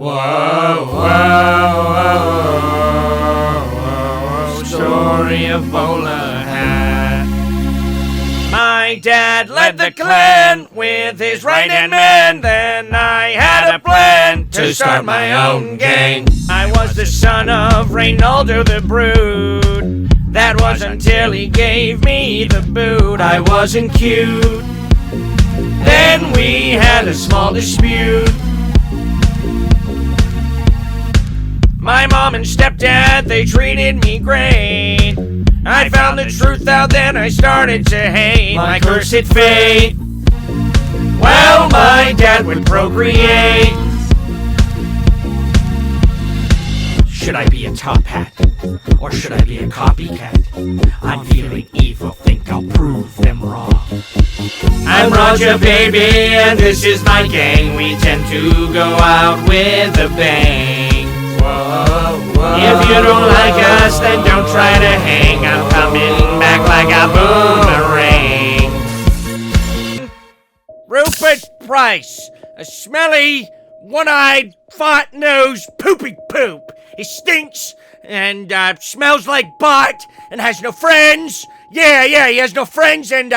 Whoa, whoa, whoa, whoa, story of Bowla hat. My dad led the clan with his right-hand man. Then I had a plan to start my own gang. I was the son of Reynaldo the Brood. That was until he gave me the boot. I wasn't cute. Then we had a small dispute. My mom and stepdad, they treated me great. I found the truth out, then I started to hate my cursed fate. Well, my dad would procreate. Should I be a top hat? Or should I be a copycat? I'm feeling evil, think I'll prove them wrong. I'm Roger, baby, and this is my gang. We tend to go out with a bang. Whoa, whoa. If you don't like us, then don't try to hang. I'm coming back like a boomerang. Rupert Price, a smelly, one-eyed, fart-nosed poopy poop. He stinks and smells like Bart and has no friends. Yeah, he has no friends and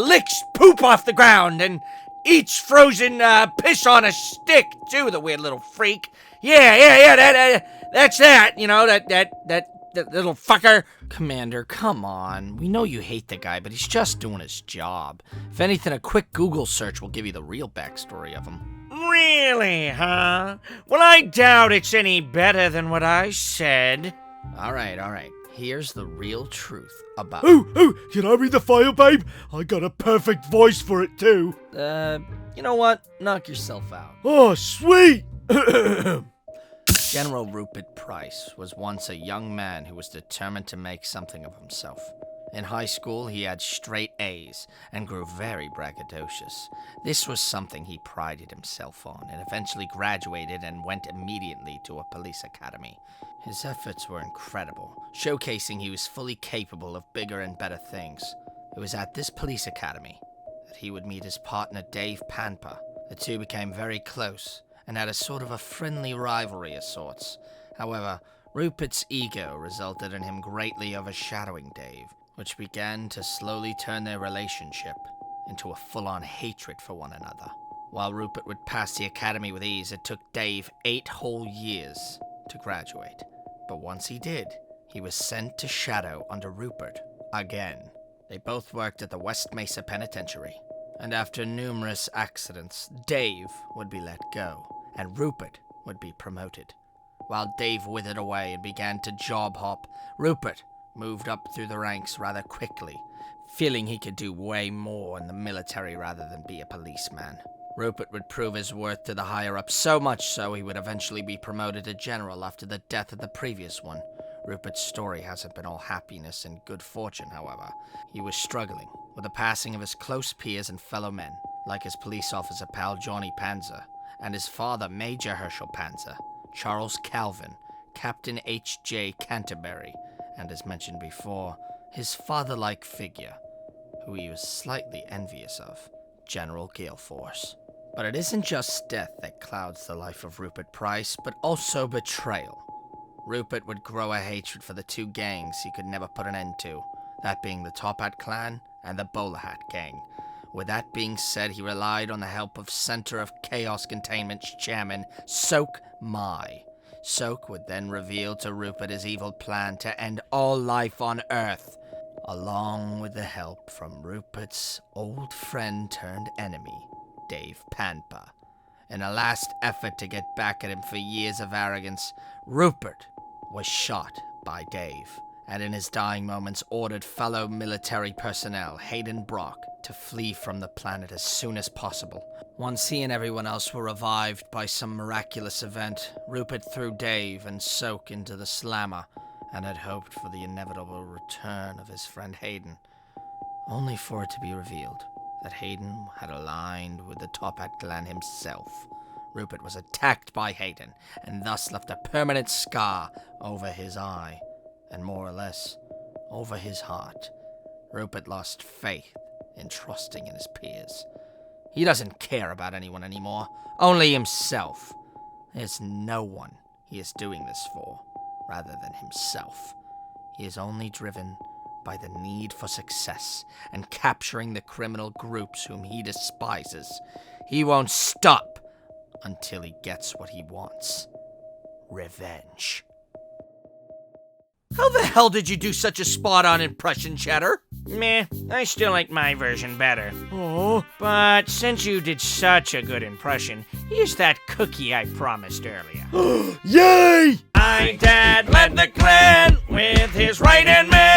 licks poop off the ground and eats frozen piss on a stick too. The weird little freak. Yeah. That's that. You know that little fucker. Commander, come on. We know you hate the guy, but he's just doing his job. If anything, a quick Google search will give you the real backstory of him. Really, huh? Well, I doubt it's any better than what I said. All right. Here's the real truth about... Oh, can I read the file, babe? I got a perfect voice for it, too. You know what? Knock yourself out. Oh, sweet! General Rupert Price was once a young man who was determined to make something of himself. In high school, he had straight A's and grew very braggadocious. This was something he prided himself on and eventually graduated and went immediately to a police academy. His efforts were incredible, showcasing he was fully capable of bigger and better things. It was at this police academy that he would meet his partner Dave Panpa. The two became very close and had a sort of a friendly rivalry of sorts. However, Rupert's ego resulted in him greatly overshadowing Dave, which began to slowly turn their relationship into a full-on hatred for one another. While Rupert would pass the academy with ease, it took Dave 8 whole years to graduate. But once he did, he was sent to shadow under Rupert again. They both worked at the West Mesa Penitentiary, and after numerous accidents, Dave would be let go, and Rupert would be promoted. While Dave withered away and began to job hop, Rupert moved up through the ranks rather quickly, feeling he could do way more in the military rather than be a policeman. Rupert would prove his worth to the higher-ups, so much so he would eventually be promoted to general after the death of the previous one. Rupert's story hasn't been all happiness and good fortune, however. He was struggling with the passing of his close peers and fellow men, like his police officer pal Johnny Panzer, and his father Major Herschel Panzer, Charles Calvin, Captain H.J. Canterbury, and as mentioned before, his father-like figure, who he was slightly envious of, General Galeforce. But it isn't just death that clouds the life of Rupert Price, but also betrayal. Rupert would grow a hatred for the two gangs he could never put an end to, that being the Top Hat clan and the Bowla Hat gang. With that being said, he relied on the help of Center of Chaos Containment's chairman, Soak Mai. Soak would then reveal to Rupert his evil plan to end all life on Earth, along with the help from Rupert's old friend turned enemy, Dave Panpa. In a last effort to get back at him for years of arrogance, Rupert was shot by Dave, and in his dying moments ordered fellow military personnel, Hayden Brock, to flee from the planet as soon as possible. Once he and everyone else were revived by some miraculous event, Rupert threw Dave and Soak into the slammer and had hoped for the inevitable return of his friend Hayden, only for it to be revealed that Hayden had aligned with the Top Hat clan himself. Rupert was attacked by Hayden and thus left a permanent scar over his eye, and more or less, over his heart. Rupert lost faith in trusting in his peers. He doesn't care about anyone anymore, only himself. There's no one he is doing this for, rather than himself. He is only driven by the need for success and capturing the criminal groups whom he despises. He won't stop until he gets what he wants. Revenge. How the hell did you do such a spot-on impression, Cheddar? Meh, I still like my version better. Oh, But since you did such a good impression, here's that cookie I promised earlier. yay! My dad led the clan with his right-hand man.